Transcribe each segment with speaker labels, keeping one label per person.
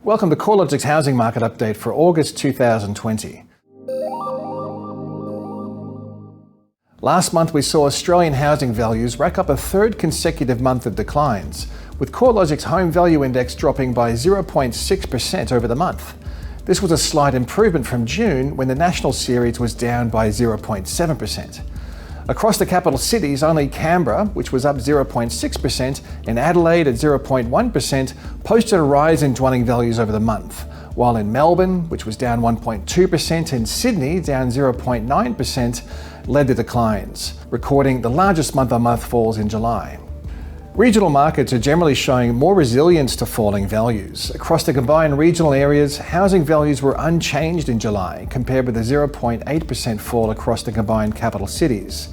Speaker 1: Welcome to CoreLogic's housing market update for August 2020. Last month we saw Australian housing values rack up a third consecutive month of declines, with CoreLogic's home value index dropping by 0.6% over the month. This was a slight improvement from June, when the national series was down by 0.7%. Across the capital cities, only Canberra, which was up 0.6%, and Adelaide at 0.1%, posted a rise in dwelling values over the month, while in Melbourne, which was down 1.2%, and Sydney, down 0.9%, led the declines, recording the largest month-on-month falls in July. Regional markets are generally showing more resilience to falling values. Across the combined regional areas, housing values were unchanged in July, compared with a 0.8% fall across the combined capital cities.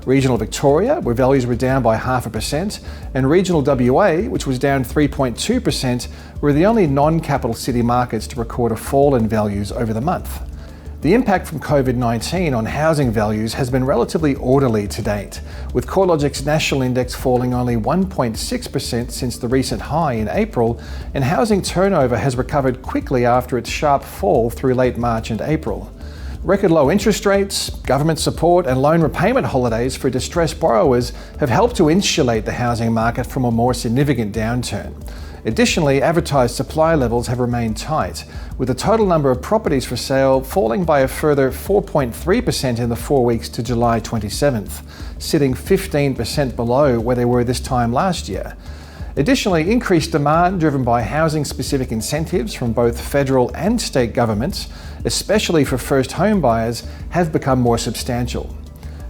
Speaker 1: Regional Victoria, where values were down by 0.5%, and regional WA, which was down 3.2%, were the only non-capital city markets to record a fall in values over the month. The impact from COVID-19 on housing values has been relatively orderly to date, with CoreLogic's national index falling only 1.6% since the recent high in April, and housing turnover has recovered quickly after its sharp fall through late March and April. Record low interest rates, government support, and loan repayment holidays for distressed borrowers have helped to insulate the housing market from a more significant downturn. Additionally, advertised supply levels have remained tight, with the total number of properties for sale falling by a further 4.3% in the 4 weeks to July 27th, sitting 15% below where they were this time last year. Additionally, increased demand driven by housing-specific incentives from both federal and state governments, especially for first home buyers, have become more substantial.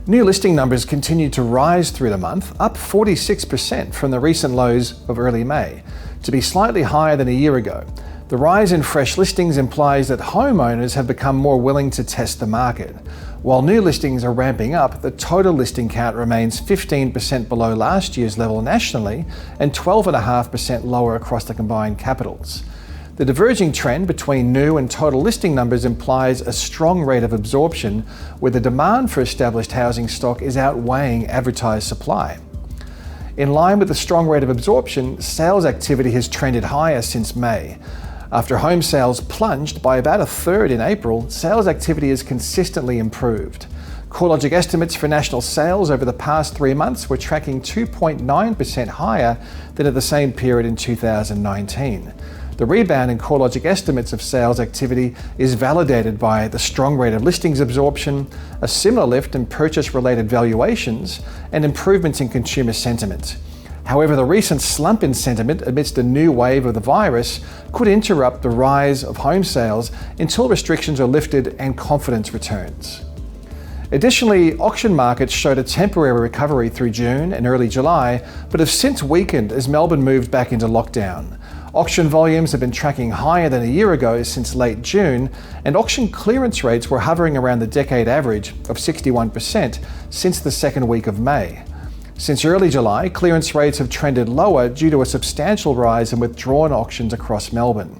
Speaker 1: New listing numbers continued to rise through the month, up 46% from the recent lows of early May, to be slightly higher than a year ago. The rise in fresh listings implies that homeowners have become more willing to test the market. While new listings are ramping up, the total listing count remains 15% below last year's level nationally and 12.5% lower across the combined capitals. The diverging trend between new and total listing numbers implies a strong rate of absorption, where the demand for established housing stock is outweighing advertised supply. In line with the strong rate of absorption, sales activity has trended higher since May. After home sales plunged by about a third in April, sales activity has consistently improved. CoreLogic estimates for national sales over the past 3 months were tracking 2.9% higher than at the same period in 2019. The rebound in CoreLogic estimates of sales activity is validated by the strong rate of listings absorption, a similar lift in purchase-related valuations, and improvements in consumer sentiment. However, the recent slump in sentiment amidst a new wave of the virus could interrupt the rise of home sales until restrictions are lifted and confidence returns. Additionally, auction markets showed a temporary recovery through June and early July, but have since weakened as Melbourne moved back into lockdown. Auction volumes have been tracking higher than a year ago since late June, and auction clearance rates were hovering around the decade average of 61% since the second week of May. Since early July, clearance rates have trended lower due to a substantial rise in withdrawn auctions across Melbourne.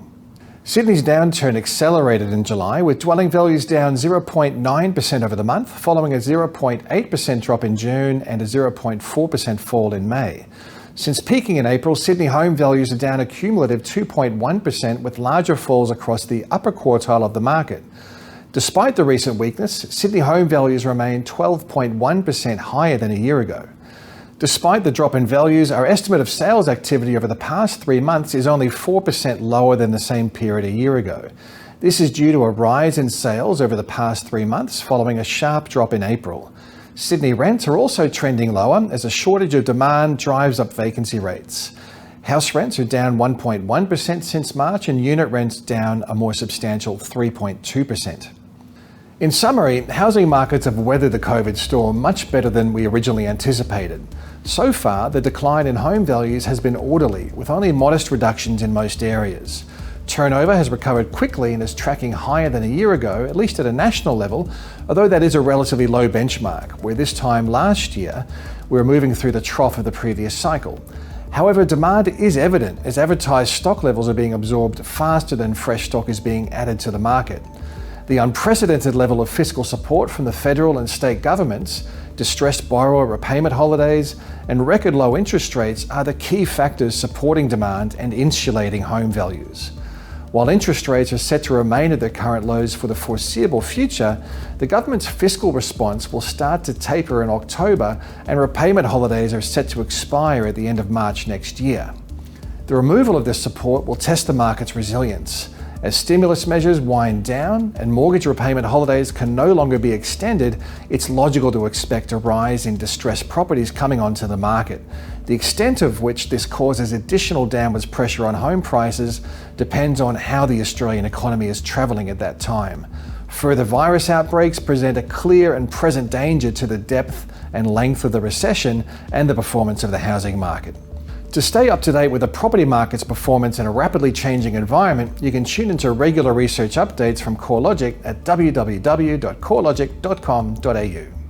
Speaker 1: Sydney's downturn accelerated in July, with dwelling values down 0.9% over the month, following a 0.8% drop in June and a 0.4% fall in May. Since peaking in April, Sydney home values are down a cumulative 2.1%, with larger falls across the upper quartile of the market. Despite the recent weakness, Sydney home values remain 12.1% higher than a year ago. Despite the drop in values, our estimate of sales activity over the past 3 months is only 4% lower than the same period a year ago. This is due to a rise in sales over the past 3 months following a sharp drop in April. Sydney rents are also trending lower as a shortage of demand drives up vacancy rates. House rents are down 1.1% since March, and unit rents down a more substantial 3.2%. In summary, housing markets have weathered the COVID storm much better than we originally anticipated. So far, the decline in home values has been orderly, with only modest reductions in most areas. Turnover has recovered quickly and is tracking higher than a year ago, at least at a national level, although that is a relatively low benchmark, where this time last year we were moving through the trough of the previous cycle. However, demand is evident as advertised stock levels are being absorbed faster than fresh stock is being added to the market. The unprecedented level of fiscal support from the federal and state governments, distressed borrower repayment holidays, and record low interest rates are the key factors supporting demand and insulating home values. While interest rates are set to remain at their current lows for the foreseeable future, the government's fiscal response will start to taper in October, and repayment holidays are set to expire at the end of March next year. The removal of this support will test the market's resilience. As stimulus measures wind down and mortgage repayment holidays can no longer be extended, it's logical to expect a rise in distressed properties coming onto the market. The extent of which this causes additional downwards pressure on home prices depends on how the Australian economy is travelling at that time. Further virus outbreaks present a clear and present danger to the depth and length of the recession and the performance of the housing market. To stay up to date with the property market's performance in a rapidly changing environment, you can tune into regular research updates from CoreLogic at www.corelogic.com.au.